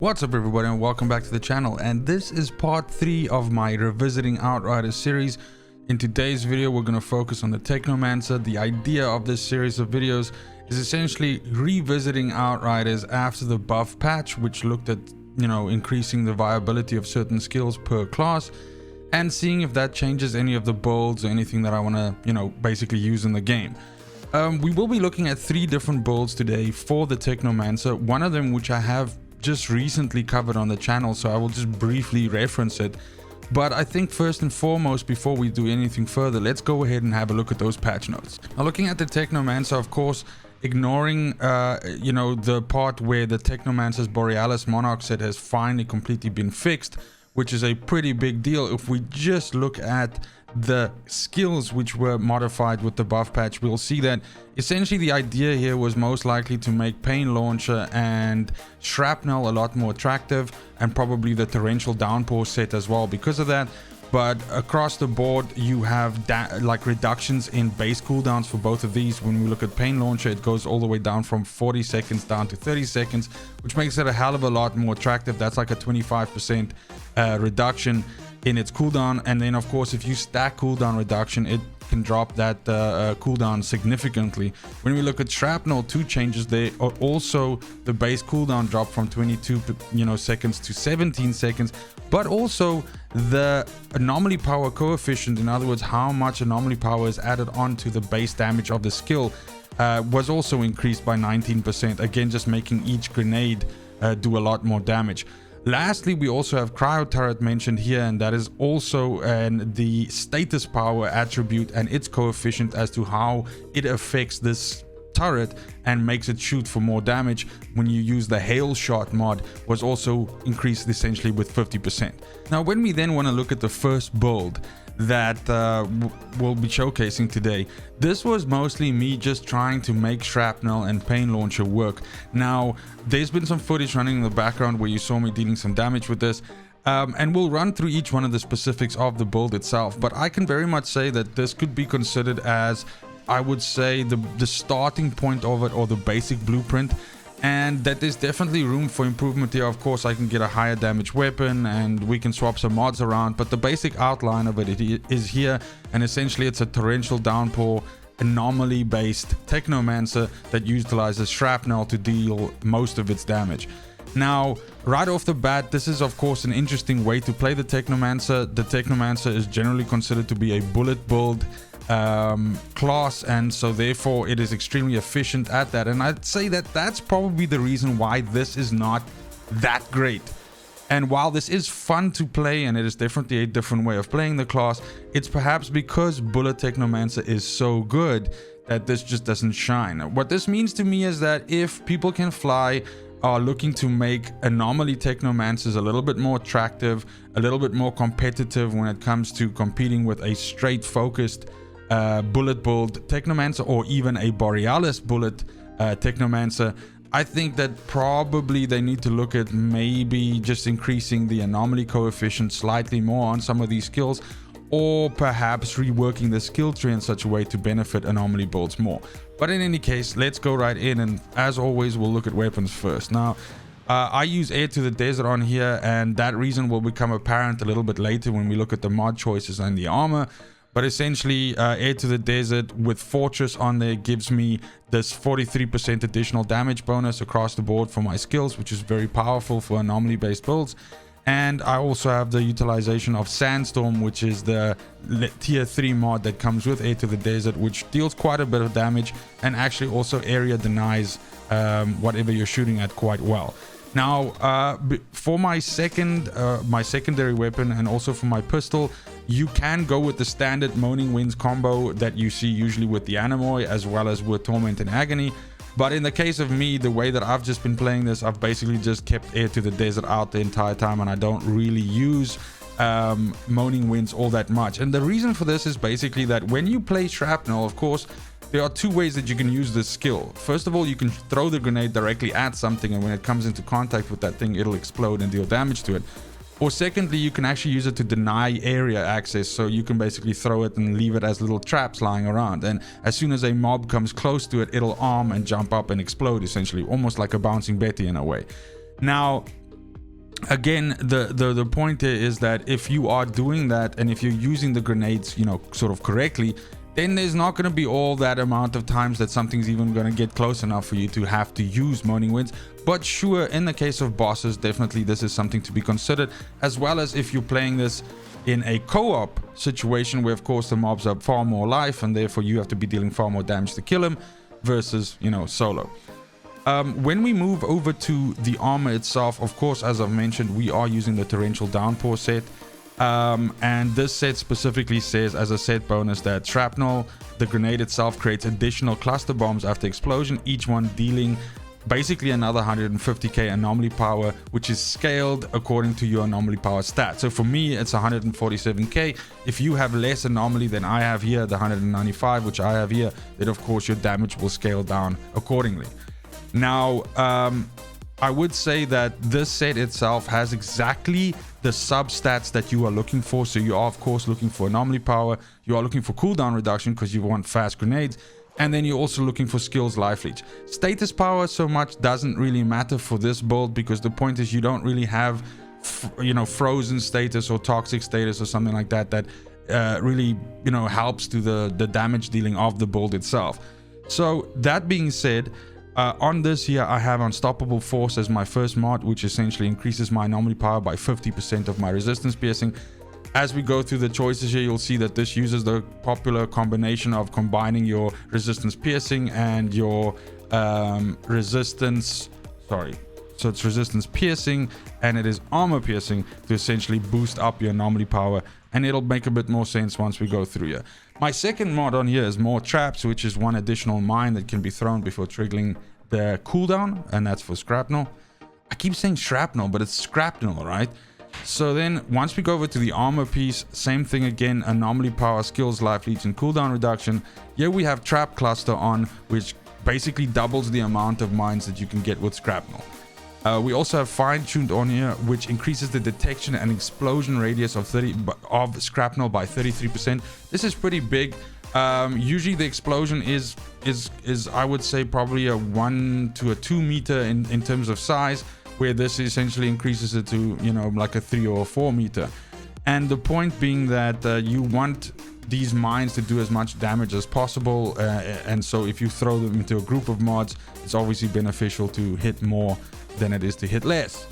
What's up everybody and welcome back to the channel, and this is part 3 of my Revisiting Outriders series. In today's video we're going to focus on the Technomancer. The idea of this series of videos is essentially revisiting Outriders after the buff patch, which looked at, increasing the viability of certain skills per class and seeing if that changes any of the builds or anything that I want to, basically use in the game. We will be looking at 3 different builds today for the Technomancer, one of them which I have just recently covered on the channel, so I will just briefly reference it. But I think first and foremost, before we do anything further, let's go ahead and have a look at those patch notes. Now, looking at the Technomancer, of course, ignoring the part where the Technomancer's Borealis monarch set has finally completely been fixed, which is a pretty big deal. If we just look at the skills which were modified with the buff patch, we'll see that essentially the idea here was most likely to make Pain Launcher and Shrapnel a lot more attractive, and probably the Torrential Downpour set as well because of that. But across the board you have reductions in base cooldowns for both of these. When we look at Pain Launcher, it goes all the way down from 40 seconds down to 30 seconds, which makes it a hell of a lot more attractive. That's like a 25% reduction in its cooldown. And then of course, if you stack cooldown reduction, it can drop that cooldown significantly. When we look at Shrapnel, 2 changes there are also the base cooldown drop from 22 seconds to 17 seconds, but also the anomaly power coefficient, in other words how much anomaly power is added on to the base damage of the skill, was also increased by 19%, again just making each grenade do a lot more damage. Lastly, we also have Cryo Turret mentioned here, and that is also the status power attribute and its coefficient as to how it affects this turret and makes it shoot for more damage when you use the hail shot mod, was also increased essentially with 50%. Now when we then want to look at the first build that we'll be showcasing today, this was mostly me just trying to make Shrapnel and Pain Launcher work. Now there's been some footage running in the background where you saw me dealing some damage with this, and we'll run through each one of the specifics of the build itself, but I can very much say that this could be considered as, I would say, the starting point of it, or the basic blueprint, and that there's definitely room for improvement here. Of course, I can get a higher damage weapon and we can swap some mods around, but the basic outline of it is here, and essentially it's a Torrential Downpour anomaly based Technomancer that utilizes Shrapnel to deal most of its damage. Now right off the bat, this is of course an interesting way to play the Technomancer. The Technomancer is generally considered to be a bullet build class, and so therefore it is extremely efficient at that, and I'd say that that's probably the reason why this is not that great. And while this is fun to play and it is definitely a different way of playing the class, it's perhaps because Bullet Technomancer is so good that this just doesn't shine. What this means to me is that if people can fly, are looking to make Anomaly Technomancers a little bit more attractive, a little bit more competitive when it comes to competing with a straight focused bullet build Technomancer, or even a Borealis bullet Technomancer, I think that probably they need to look at maybe just increasing the anomaly coefficient slightly more on some of these skills, or perhaps reworking the skill tree in such a way to benefit anomaly builds more. But in any case, let's go right in, and as always we'll look at weapons first. Now I use Air to the Desert on here, and that reason will become apparent a little bit later when we look at the mod choices and the armor. But essentially, Air to the Desert with Fortress on there gives me this 43% additional damage bonus across the board for my skills, which is very powerful for anomaly based builds. And I also have the utilization of Sandstorm, which is the tier 3 mod that comes with Air to the Desert, which deals quite a bit of damage and actually also area denies whatever you're shooting at quite well. Now for my secondary weapon, and also for my pistol, you can go with the standard Moaning Winds combo that you see usually with the Anomaly, as well as with Torment and Agony. But in the case of me, the way that I've just been playing this, I've basically just kept Air to the Desert out the entire time, and I don't really use Moaning Winds all that much. And the reason for this is basically that when you play Shrapnel, of course, there are 2 ways that you can use this skill. First of all, you can throw the grenade directly at something, and when it comes into contact with that thing, it'll explode and deal damage to it. Or secondly, you can actually use it to deny area access, so you can basically throw it and leave it as little traps lying around, and as soon as a mob comes close to it, it'll arm and jump up and explode, essentially almost like a bouncing Betty in a way. Now again, the point here is that if you are doing that and if you're using the grenades, you know, sort of correctly, then there's not going to be all that amount of times that something's even going to get close enough for you to have to use Moaning Winds. But sure, in the case of bosses, definitely this is something to be considered, as well as if you're playing this in a co-op situation where, of course, the mobs have far more life and therefore you have to be dealing far more damage to kill them versus, you know, solo. When we move over to the armor itself, of course, as I've mentioned, we are using the torrential downpour set. And this set specifically says as a set bonus that shrapnel, the grenade itself, creates additional cluster bombs after explosion, each one dealing basically another 150k anomaly power, which is scaled according to your anomaly power stat. So for me, it's 147k. If you have less anomaly than I have here, the 195 which I have here, then of course your damage will scale down accordingly. Now, I would say that this set itself has exactly the substats that you are looking for. So you are, of course, looking for anomaly power. You are looking for cooldown reduction because you want fast grenades. And then you're also looking for skills life leech. Status power so much doesn't really matter for this build, because the point is you don't really have, you know, frozen status or toxic status or something like that that really, you know, helps to the damage dealing of the build itself. So that being said, on this here, I have Unstoppable Force as my first mod, which essentially increases my anomaly power by 50% of my resistance piercing. As we go through the choices here, you'll see that this uses the popular combination of combining your resistance piercing and your resistance, sorry, so it's resistance piercing and it is armor piercing to essentially boost up your anomaly power, and it'll make a bit more sense once we go through here. My second mod on here is More Traps, which is one additional mine that can be thrown before triggering the cooldown, and that's for shrapnel. I keep saying shrapnel, but it's shrapnel, right? So then once we go over to the armor piece, same thing again, anomaly power, skills, life leech, and cooldown reduction. Here we have trap cluster on, which basically doubles the amount of mines that you can get with shrapnel. We also have fine-tuned on here, which increases the detection and explosion radius of shrapnel by 33%. This is pretty big. Usually the explosion is I would say probably a 1 to a 2 meter in terms of size, where this essentially increases it to, you know, like a 3 or 4 meter. And the point being that you want these mines to do as much damage as possible, and so if you throw them into a group of mods, it's obviously beneficial to hit more than it is to hit less.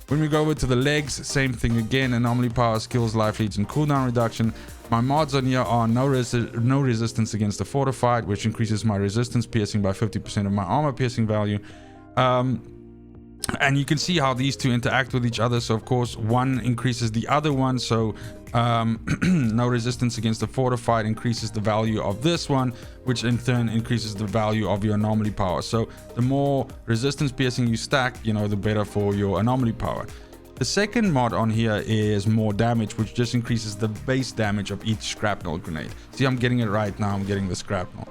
When we go over to the legs, same thing again, anomaly power, skills, life leech, and cooldown reduction. My mods on here are no resistance against the fortified, which increases my resistance piercing by 50% of my armor piercing value. And you can see how these two interact with each other. So of course one increases the other one. So no resistance against the fortified increases the value of this one, which in turn increases the value of your anomaly power. So the more resistance piercing you stack, you know, the better for your anomaly power. The second mod on here is More Damage, which just increases the base damage of each shrapnel grenade. See, I'm getting it right now. I'm getting the shrapnel.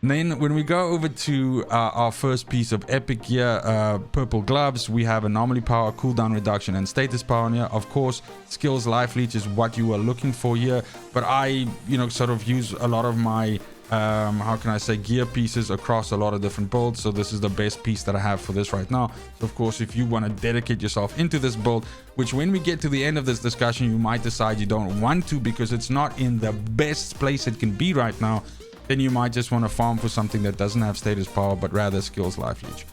And then when we go over to our first piece of epic gear, purple gloves, we have anomaly power, cooldown reduction, and status power on here. Of course, skills life leech is what you are looking for here, but I, you know, sort of use a lot of my how can I say, gear pieces across a lot of different builds. So this is the best piece that I have for this right now. So of course, if you want to dedicate yourself into this build, which when we get to the end of this discussion, you might decide you don't want to because it's not in the best place it can be right now, then you might just want to farm for something that doesn't have status power, but rather skills life leech.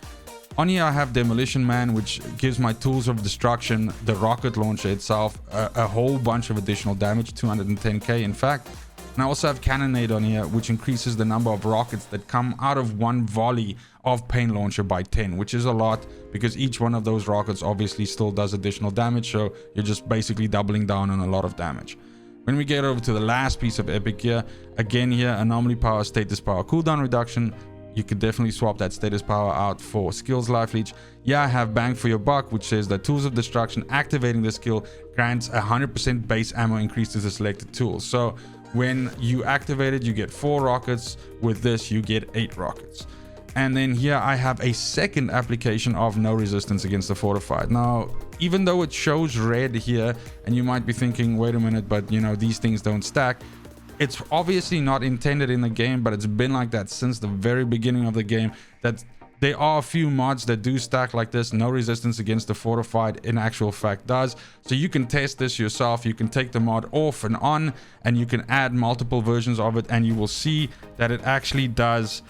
On here I have Demolition Man, which gives my tools of destruction, the rocket launcher itself, a whole bunch of additional damage, 210k in fact. And I also have Cannonade on here, which increases the number of rockets that come out of one volley of Pain Launcher by 10, which is a lot because each one of those rockets obviously still does additional damage. So you're just basically doubling down on a lot of damage. When we get over to the last piece of epic gear, again here, anomaly power, status power, cooldown reduction. You could definitely swap that status power out for skills life leech. Yeah, I have bang for your buck, which says that tools of destruction activating the skill grants 100% base ammo increase to the selected tool. So when you activate it, you get 4 rockets. With this, you get 8 rockets. And then here I have a second application of no resistance against the fortified. Now, even though it shows red here, and you might be thinking, wait a minute, but you know, these things don't stack. It's obviously not intended in the game, but it's been like that since the very beginning of the game, that There are a few mods that do stack like this. No resistance against the fortified in actual fact does. So you can test this yourself. You can take the mod off and on, and you can add multiple versions of it, and you will see that it actually does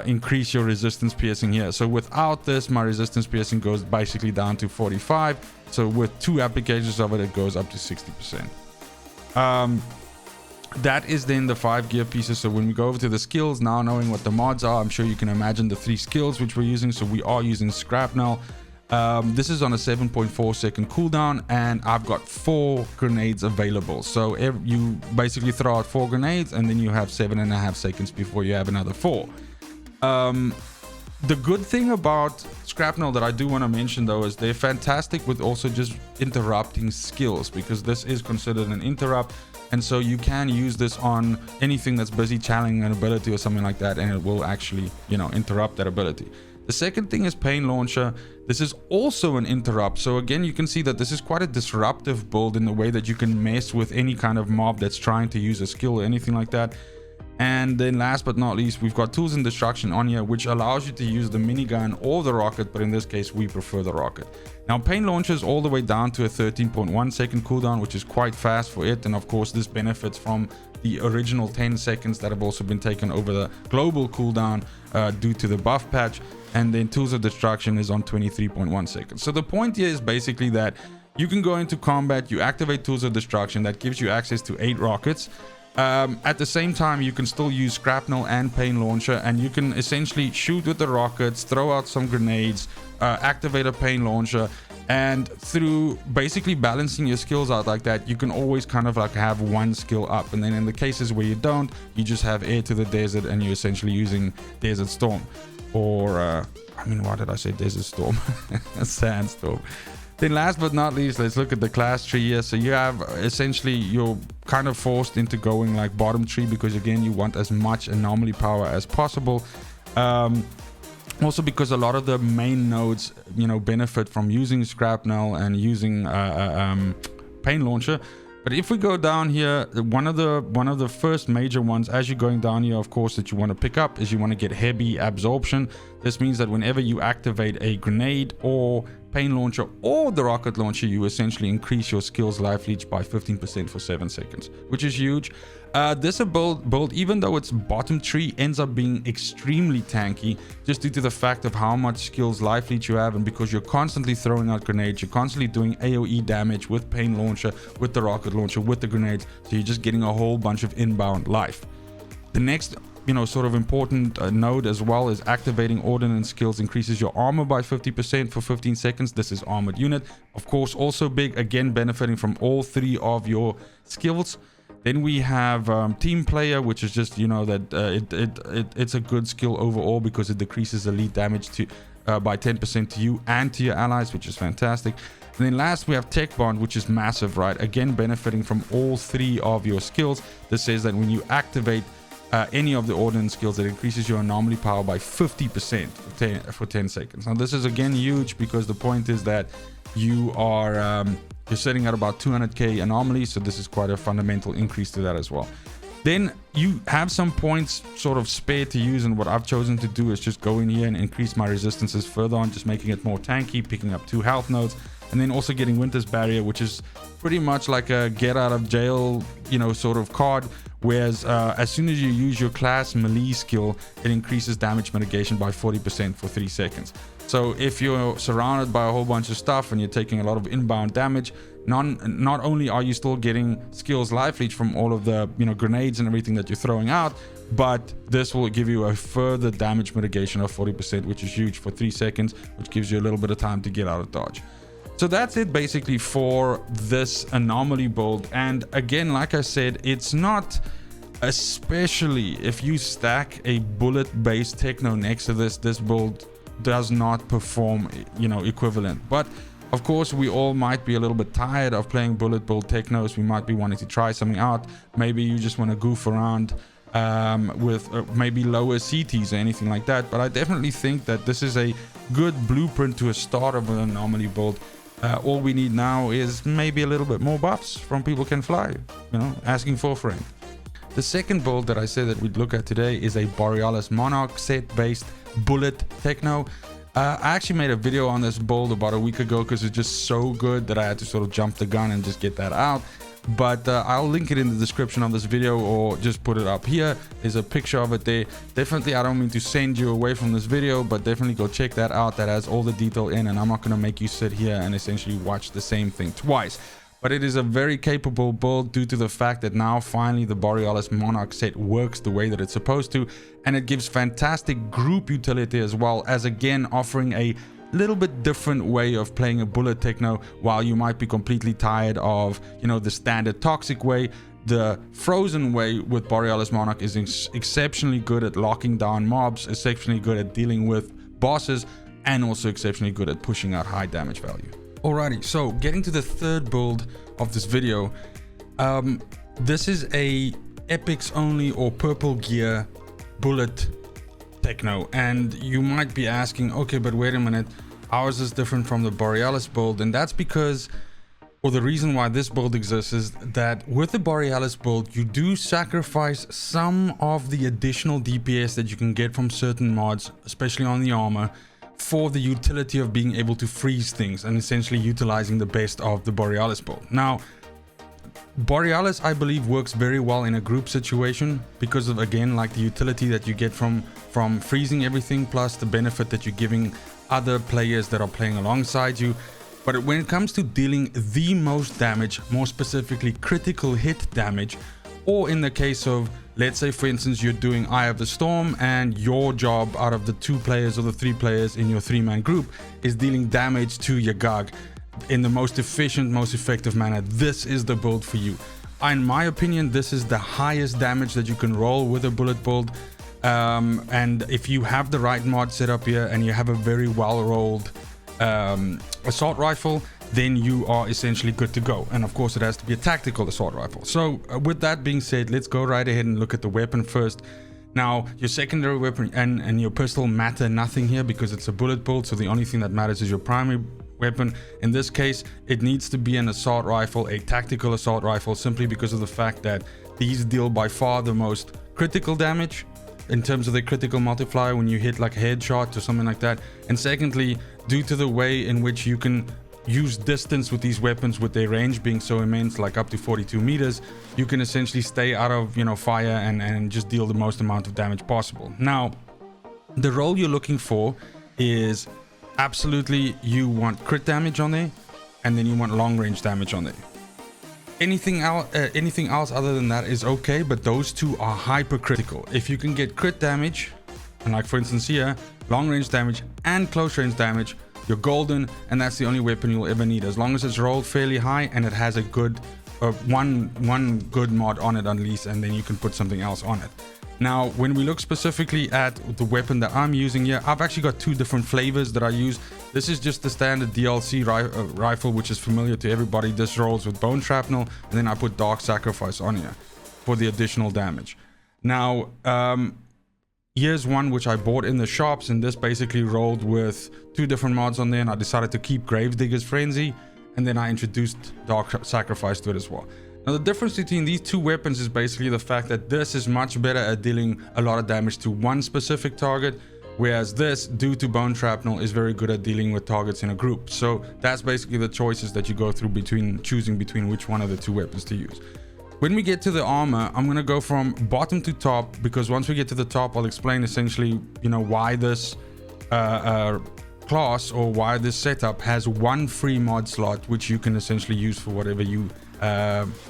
increase your resistance piercing here. So without this, my resistance piercing goes basically down to 45. So with 2 applications of it, it goes up to 60%. That is then the 5 gear pieces. So when we go over to the skills, now knowing what the mods are, I'm sure you can imagine the 3 skills which we're using. So we are using Scrapnel. This is on a 7.4 second cooldown, and I've got 4 grenades available. So you basically throw out 4 grenades, and then you have 7.5 seconds before you have another 4. The good thing about Scrapnel that I do want to mention though is they're fantastic with also just interrupting skills, because this is considered an interrupt, and so you can use this on anything that's busy channeling an ability or something like that, and it will actually, you know, interrupt that ability. The second thing is Pain Launcher. This is also an interrupt. So again, you can see that this is quite a disruptive build in the way that you can mess with any kind of mob that's trying to use a skill or anything like that. And then last but not least, we've got Tools and Destruction on here, which allows you to use the minigun or the rocket, but in this case we prefer the rocket. Now Pain Launcher is all the way down to a 13.1 second cooldown, which is quite fast for it, and of course this benefits from the original 10 seconds that have also been taken over the global cooldown due to the buff patch. And then Tools of Destruction is on 23.1 seconds. So the point here is basically that you can go into combat, you activate Tools of Destruction, that gives you access to 8 rockets. At the same time, you can still use Scrapnel and Pain Launcher, and you can essentially shoot with the rockets, throw out some grenades, activate a Pain Launcher, and through basically balancing your skills out like that, you can always kind of like have one skill up. And then in the cases where you don't, you just have Air to the Desert, and you're essentially using Desert Storm. Or, I mean, why did I say Desert Storm? Sandstorm. Then last but not least, let's look at the class tree here. So you have essentially, you're kind of forced into going like bottom tree, because again, you want as much anomaly power as possible. Also because a lot of the main nodes, you know, benefit from using Scrapnel and using Pain Launcher. But if we go down here, one of the first major ones as you're going down here, of course, that you want to pick up is you want to get heavy absorption. This means that whenever you activate a grenade or Pain Launcher or the rocket launcher, you essentially increase your skills life leech by 15% for 7 seconds, which is huge. This build, even though it's bottom tree, ends up being extremely tanky just due to the fact of how much skills life leech you have, and because you're constantly throwing out grenades, you're constantly doing AoE damage with Pain Launcher, with the rocket launcher, with the grenades, so you're just getting a whole bunch of inbound life. The next, you know, sort of important node as well is activating ordnance skills increases your armor by 50% for 15 seconds. This is armored unit, of course, also big, again benefiting from all 3 of your skills. Then we have Team Player, which is just, you know, that it's a good skill overall because it decreases elite damage to by 10% to you and to your allies, which is fantastic. And then last we have Tech Bond, which is massive, right? Again, benefiting from all 3 of your skills. This says that when you activate any of the ordnance skills, it increases your anomaly power by 50% for 10 seconds. Now this is again huge because the point is that you are you're setting at about 200k anomaly, so this is quite a fundamental increase to that as well. Then you have some points sort of spare to use, and what I've chosen to do is just go in here and increase my resistances further on, just making it more tanky, picking up 2 health nodes, and then also getting Winter's Barrier, which is pretty much like a get out of jail, you know, sort of card. Whereas as soon as you use your class melee skill, it increases damage mitigation by 40% for 3 seconds. So if you're surrounded by a whole bunch of stuff and you're taking a lot of inbound damage, not only are you still getting skills life leech from all of the, you know, grenades and everything that you're throwing out, but this will give you a further damage mitigation of 40%, which is huge for 3 seconds, which gives you a little bit of time to get out of dodge. So that's it basically for this anomaly build. And again, like I said, it's not, especially if you stack a bullet based techno next to this build does not perform, you know, equivalent. But of course, we all might be a little bit tired of playing bullet build technos. We might be wanting to try something out. Maybe you just want to goof around with maybe lower CTs or anything like that. But I definitely think that this is a good blueprint to a start of an anomaly build. All we need now is maybe a little bit more buffs from People Can Fly, you know, asking for a friend. The second build that I said that we'd look at today is a Borealis monarch set based bullet techno. I actually made a video on this build about a week ago because it's just so good that I had to sort of jump the gun and just get that out. But I'll link it in the description of this video, or just put it up here. There's a picture of it there. Definitely, I don't mean to send you away from this video, but definitely go check that out. That has all the detail in, and I'm not going to make you sit here and essentially watch the same thing twice. But it is a very capable build due to the fact that now finally the Borealis monarch set works the way that it's supposed to, and it gives fantastic group utility as well, as again offering a little bit different way of playing a bullet techno. While you might be completely tired of, you know, the standard toxic way, the frozen way with Borealis monarch is exceptionally good at locking down mobs, exceptionally good at dealing with bosses, and also exceptionally good at pushing out high damage value. Alrighty, so getting to the third build of this video, this is a epics only or purple gear bullet techno, and you might be asking, okay, but wait a minute, how is this different from the Borealis build? And that's because, or the reason why this build exists, is that with the Borealis build you do sacrifice some of the additional DPS that you can get from certain mods, especially on the armor, for the utility of being able to freeze things and essentially utilizing the best of the Borealis build. Now, Borealis, I believe, works very well in a group situation because of, again, like the utility that you get from freezing everything, plus the benefit that you're giving other players that are playing alongside you. But when it comes to dealing the most damage, more specifically critical hit damage, or in the case of, let's say for instance, you're doing Eye of the Storm and your job out of the 2 players or the 3 players in your 3-man group is dealing damage to your Gug in the most efficient, most effective manner, this is the build for you. In my opinion, this is the highest damage that you can roll with a bullet build. And if you have the right mod set up here and you have a very well rolled assault rifle, then you are essentially good to go. And of course it has to be a tactical assault rifle. So with that being said, let's go right ahead and look at the weapon first. Now, your secondary weapon and your pistol matter nothing here because it's a bullet build, so the only thing that matters is your primary weapon. In this case, it needs to be an assault rifle, a tactical assault rifle, simply because of the fact that these deal by far the most critical damage in terms of the critical multiplier when you hit like a headshot or something like that. And secondly, due to the way in which you can use distance with these weapons, with their range being so immense, like up to 42 meters, you can essentially stay out of, you know, fire and just deal the most amount of damage possible. Now, the role you're looking for is absolutely, you want crit damage on there, and then you want long range damage on there. Anything else other than that is okay, but those two are hypercritical. If you can get crit damage, and like for instance here, long range damage and close range damage, you're golden, and that's the only weapon you'll ever need, as long as it's rolled fairly high and it has a good one good mod on it at least, and then you can put something else on it. Now, when we look specifically at the weapon that I'm using here, I've actually got 2 different flavors that I use. This is just the standard DLC rifle, which is familiar to everybody. This rolls with bone shrapnel, and then I put dark sacrifice on here for the additional damage. Now, here's one which I bought in the shops, and this basically rolled with 2 different mods on there, and I decided to keep Gravedigger's Frenzy, and then I introduced dark sacrifice to it as well. Now, the difference between these 2 weapons is basically the fact that this is much better at dealing a lot of damage to one specific target, whereas this, due to bone shrapnel, is very good at dealing with targets in a group. So that's basically the choices that you go through between choosing between which one of the 2 weapons to use. When we get to the armor, I'm going to go from bottom to top, because once we get to the top, I'll explain essentially, you know, why this class or why this setup has 1 free mod slot, which you can essentially use for whatever you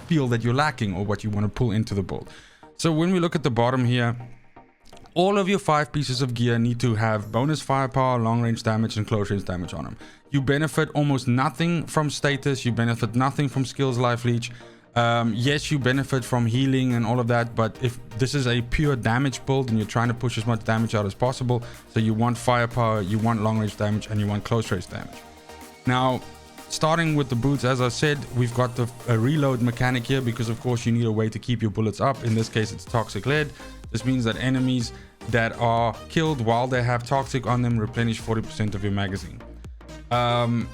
feel that you're lacking or what you want to pull into the build. So when we look at the bottom here, all of your 5 pieces of gear need to have bonus firepower, long range damage, and close range damage on them. You benefit almost nothing from status, you benefit nothing from skills life leech. Yes, you benefit from healing and all of that, but if this is a pure damage build and you're trying to push as much damage out as possible, so you want firepower, you want long range damage, and you want close range damage. Now, starting with the boots, as I said, we've got the reload mechanic here, because of course you need a way to keep your bullets up. In this case, it's toxic lead. This means that enemies that are killed while they have toxic on them replenish 40% of your magazine.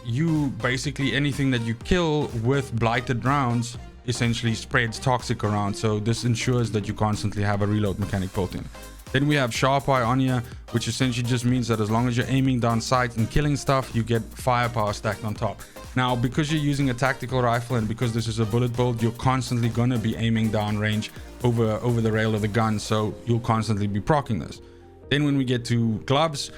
You basically, anything that you kill with blighted rounds essentially spreads toxic around, so this ensures that you constantly have a reload mechanic built in. Then we have Sharp Eye on here, which essentially just means that as long as you're aiming down sight and killing stuff, you get firepower stacked on top. Now, because you're using a tactical rifle and because this is a bullet build, you're constantly going to be aiming down range over the rail of the gun, so you'll constantly be proccing this. Then when we get to gloves,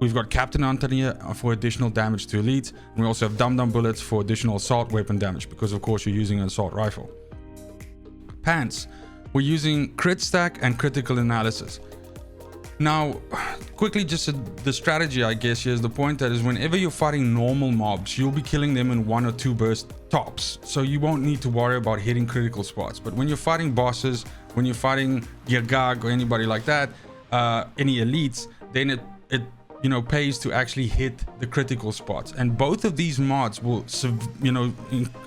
we've got Captain Hunter here for additional damage to elites, and we also have Dum Dum bullets for additional assault weapon damage, because of course you're using an assault rifle. Pants, we're using crit stack and critical analysis. Now, quickly, just the strategy, I guess, here's the point, that is whenever you're fighting normal mobs, you'll be killing them in 1 or 2 burst tops, so you won't need to worry about hitting critical spots. But when you're fighting bosses, when you're fighting Yagag or anybody like that, any elites, then it pays to actually hit the critical spots. And both of these mods will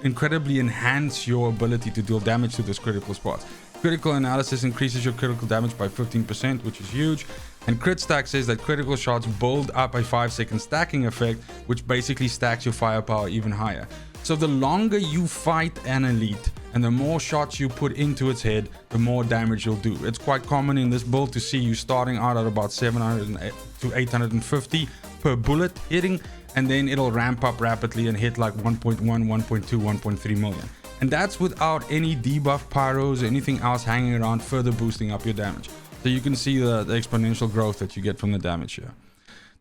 incredibly enhance your ability to deal damage to those critical spots. Critical analysis increases your critical damage by 15%, which is huge. And crit stack says that critical shots build up a 5-second stacking effect, which basically stacks your firepower even higher. So the longer you fight an elite and the more shots you put into its head, the more damage you'll do. It's quite common in this build to see you starting out at about 700 to 850 per bullet hitting, and then it'll ramp up rapidly and hit like 1.1, 1.2, 1.3 million. And that's without any debuff pyros or anything else hanging around, further boosting up your damage. So you can see the exponential growth that you get from the damage here.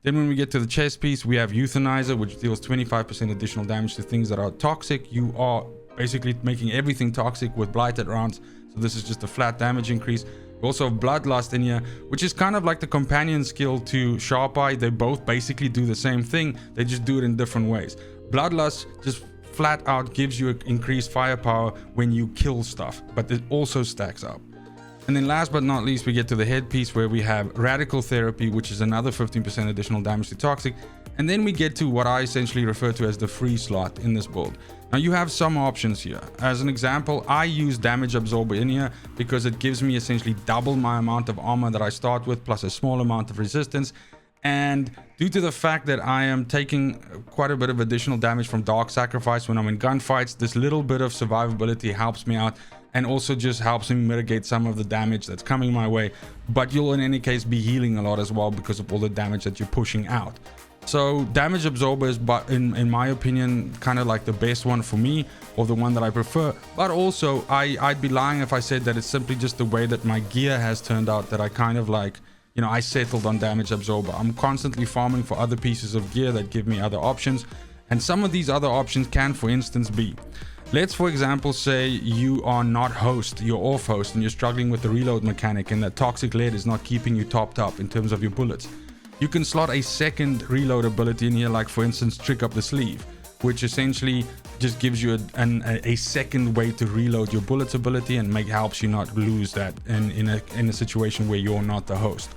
Then when we get to the chest piece, we have Euthanizer, which deals 25% additional damage to things that are toxic. You are basically making everything toxic with blighted rounds, so this is just a flat damage increase. We also have Bloodlust in here, which is kind of like the companion skill to Sharp Eye. They both basically do the same thing, they just do it in different ways. Bloodlust just flat out gives you increased firepower when you kill stuff, but it also stacks up. And then last but not least, we get to the headpiece, where we have Radical Therapy, which is another 15% additional damage to toxic. And then we get to what I essentially refer to as the free slot in this build. Now you have some options here. As an example, I use Damage Absorber in here because it gives me essentially double my amount of armor that I start with, plus a small amount of resistance. And due to the fact that I am taking quite a bit of additional damage from Dark Sacrifice when I'm in gunfights, this little bit of survivability helps me out, and also just helps me mitigate some of the damage that's coming my way. But you'll in any case be healing a lot as well because of all the damage that you're pushing out. So Damage Absorber is, in my opinion, kind of like the best one for me, or the one that I prefer. But also I'd be lying if I said that it's simply just the way that my gear has turned out, that I kind of like, I settled on Damage Absorber. I'm constantly farming for other pieces of gear that give me other options, and some of these other options can, for instance, be, let's for example say you are not host, you're off host, and you're struggling with the reload mechanic, and that toxic lead is not keeping you topped up in terms of your bullets. You can slot a second reload ability in here, like for instance Trick Up the Sleeve, which essentially just gives you a second way to reload your bullets ability, and helps you not lose that in a situation where you're not the host.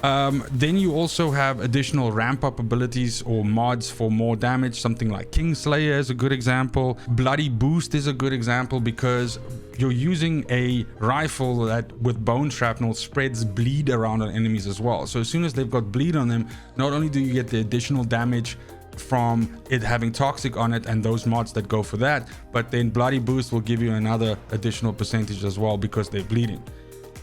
Then you also have additional ramp up abilities or mods for more damage. Something like Kingslayer is a good example. Bloody Boost is a good example, because you're using a rifle that with bone shrapnel spreads bleed around on enemies as well. So as soon as they've got bleed on them, not only do you get the additional damage from it having toxic on it and those mods that go for that, but then Bloody Boost will give you another additional percentage as well because they're bleeding.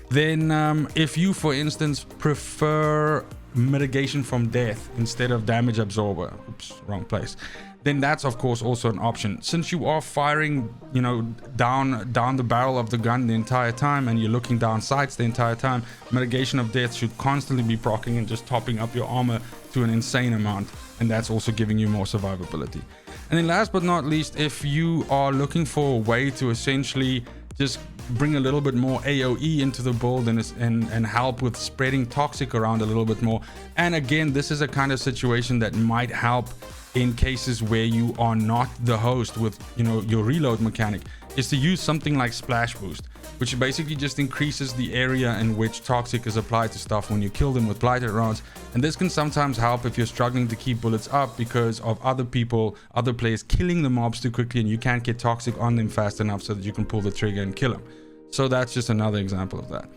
Then if you, for instance, prefer mitigation from death instead of Damage Absorber, oops, wrong place, then that's of course also an option. Since you are firing, down the barrel of the gun the entire time, and you're looking down sights the entire time, mitigation of death should constantly be proccing and just topping up your armor to an insane amount, and that's also giving you more survivability. And then last but not least, if you are looking for a way to essentially just bring a little bit more AoE into the build and help with spreading toxic around a little bit more, and again, this is a kind of situation that might help in cases where you are not the host with your reload mechanic, is to use something like Splash Boost, which basically just increases the area in which toxic is applied to stuff when you kill them with blighted rounds. And this can sometimes help if you're struggling to keep bullets up because of other players killing the mobs too quickly, and you can't get toxic on them fast enough so that you can pull the trigger and kill them. So that's just another example of that.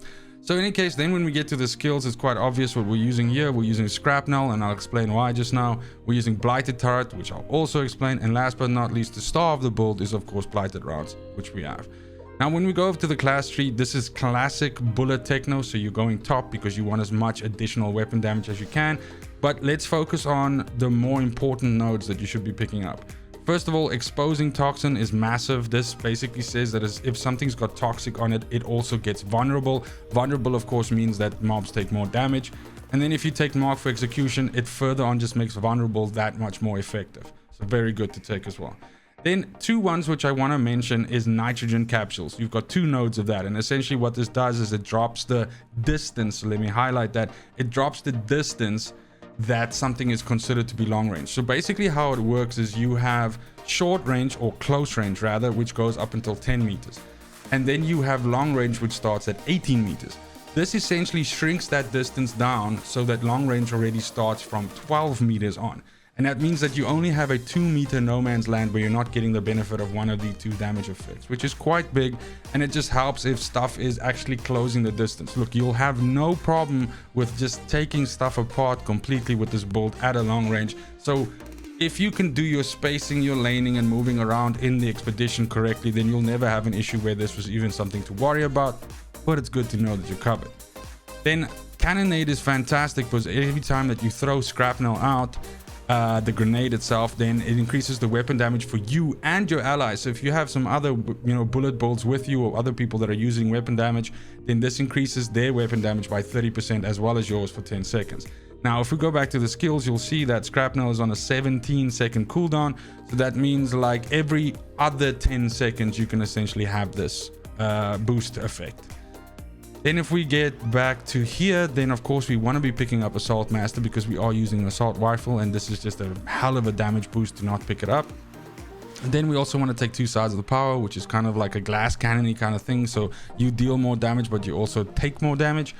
So in any case, then when we get to the skills, it's quite obvious what we're using here. We're using Shrapnel, and I'll explain why just now. We're using Blighted Turret, which I'll also explain. And last but not least, the star of the build is of course Blighted Rounds, which we have. Now when we go over to the class tree, this is classic bullet techno, so you're going top because you want as much additional weapon damage as you can. But let's focus on the more important nodes that you should be picking up. First of all, exposing toxin is massive. This basically says that if something's got toxic on it, it also gets vulnerable. Vulnerable, of course, means that mobs take more damage. And then if you take mark for execution, it further on just makes vulnerable that much more effective. So very good to take as well. Then two ones which I want to mention is nitrogen capsules. You've got two nodes of that, and essentially what this does is it drops the distance. So let me highlight that. It drops the distance that something is considered to be long range. So basically how it works is you have short range, or close range rather, which goes up until 10 meters. And then you have long range, which starts at 18 meters. This essentially shrinks that distance down so that long range already starts from 12 meters on. And that means that you only have a 2 meter no man's land where you're not getting the benefit of one of the two damage effects, which is quite big. And it just helps if stuff is actually closing the distance. Look, you'll have no problem with just taking stuff apart completely with this build at a long range. So if you can do your spacing, your laning and moving around in the expedition correctly, then you'll never have an issue where this was even something to worry about. But it's good to know that you're covered. Then Cannonade is fantastic because every time that you throw Shrapnel out, the grenade itself, then it increases the weapon damage for you and your allies. So if you have some other bullet builds with you, or other people that are using weapon damage, then this increases their weapon damage by 30% as well as yours for 10 seconds. Now if we go back to the skills, you'll see that Shrapnel is on a 17-second cooldown. So that means like every other 10 seconds you can essentially have this boost effect. Then if we get back to here, then of course we want to be picking up Assault Master because we are using an assault rifle, and this is just a hell of a damage boost to not pick it up. And then we also want to take two sides of the power, which is kind of like a glass cannon-y kind of thing. So you deal more damage, but you also take more damage.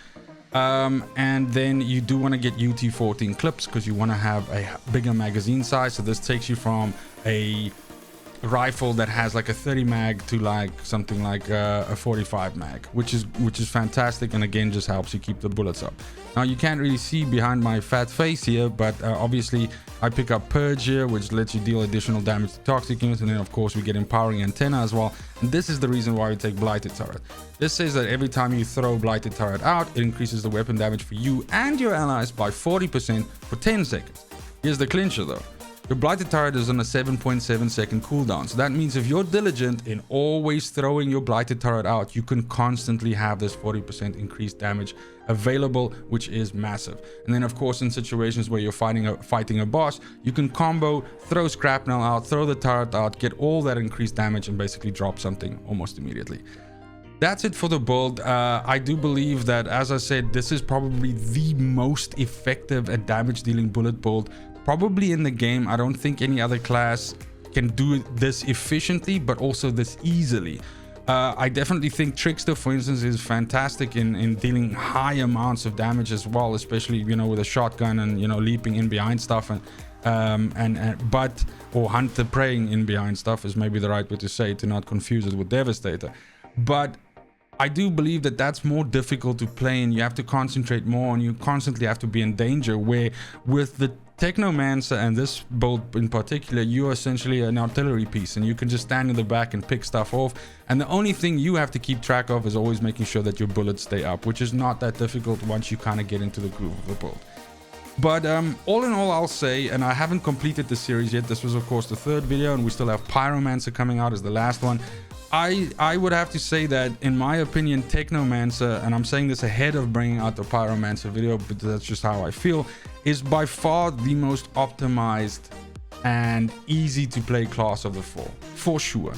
And then you do want to get UT14 clips because you want to have a bigger magazine size. So this takes you from a rifle that has like a 30 mag to like something like a 45 mag, which is fantastic, and again just helps you keep the bullets up. Now you can't really see behind my fat face here, but obviously I pick up Purge here, which lets you deal additional damage to toxic units, and then of course we get Empowering Antenna as well. And this is the reason why we take Blighted Turret. This says that every time you throw Blighted Turret out, it increases the weapon damage for you and your allies by 40% for 10 seconds. Here's the clincher though. Your Blighted Turret is on a 7.7 second cooldown. So that means if you're diligent in always throwing your Blighted Turret out, you can constantly have this 40% increased damage available, which is massive. And then of course in situations where you're fighting a boss, you can combo, throw Shrapnel out, throw the turret out, get all that increased damage and basically drop something almost immediately. That's it for the build. I do believe that, as I said, this is probably the most effective and damage dealing bullet build probably in the game. I don't think any other class can do this efficiently, but also this easily. I definitely think Trickster, for instance, is fantastic in dealing high amounts of damage as well, especially with a shotgun and leaping in behind stuff or hunter praying in behind stuff is maybe the right way to say it, to not confuse it with Devastator. But I do believe that that's more difficult to play, and you have to concentrate more, and you constantly have to be in danger, where with the Technomancer and this build in particular, you're essentially an artillery piece and you can just stand in the back and pick stuff off, and the only thing you have to keep track of is always making sure that your bullets stay up, which is not that difficult once you kind of get into the groove of the build. But all in all, I'll say, and I haven't completed the series yet, this was of course the third video, and we still have Pyromancer coming out as the last one. I would have to say that, in my opinion, Technomancer, and I'm saying this ahead of bringing out the Pyromancer video, but that's just how I feel, is by far the most optimized and easy to play class of the four, for sure.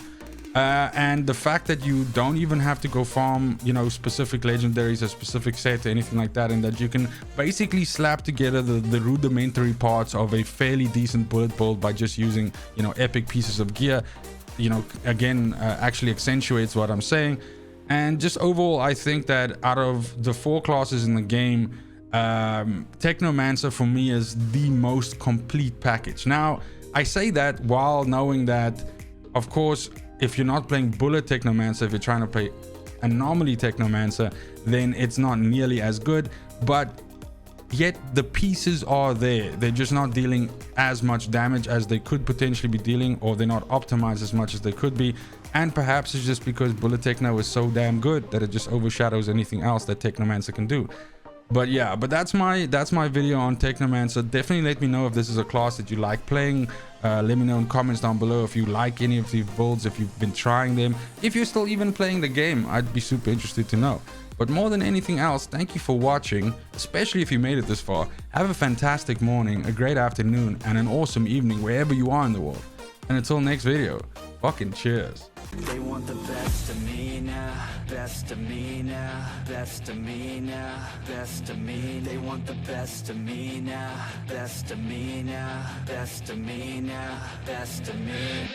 And the fact that you don't even have to go farm, specific legendaries, a specific set or anything like that, and that you can basically slap together the rudimentary parts of a fairly decent bullet build by just using, epic pieces of gear, actually accentuates what I'm saying. And just overall, I think that out of the four classes in the game, Technomancer for me is the most complete package. Now, I say that while knowing that, of course, if you're not playing bullet Technomancer, if you're trying to play Anomaly Technomancer, then it's not nearly as good, but yet the pieces are there. They're just not dealing as much damage as they could potentially be dealing, or they're not optimized as much as they could be. And perhaps it's just because Bullet Techno is so damn good that it just overshadows anything else that Technomancer can do. But yeah, but that's my video on Technomancer. Definitely let me know if this is a class that you like playing. Let me know in comments down below if you like any of these builds, if you've been trying them, if you're still even playing the game. I'd be super interested to know. But more than anything else, thank you for watching, especially if you made it this far. Have a fantastic morning, a great afternoon, and an awesome evening wherever you are in the world. And until next video, fucking cheers. They want the best of me now, best of me now, best of me now, best of me. They want the best of me now, best of me now, best of me now, best of me.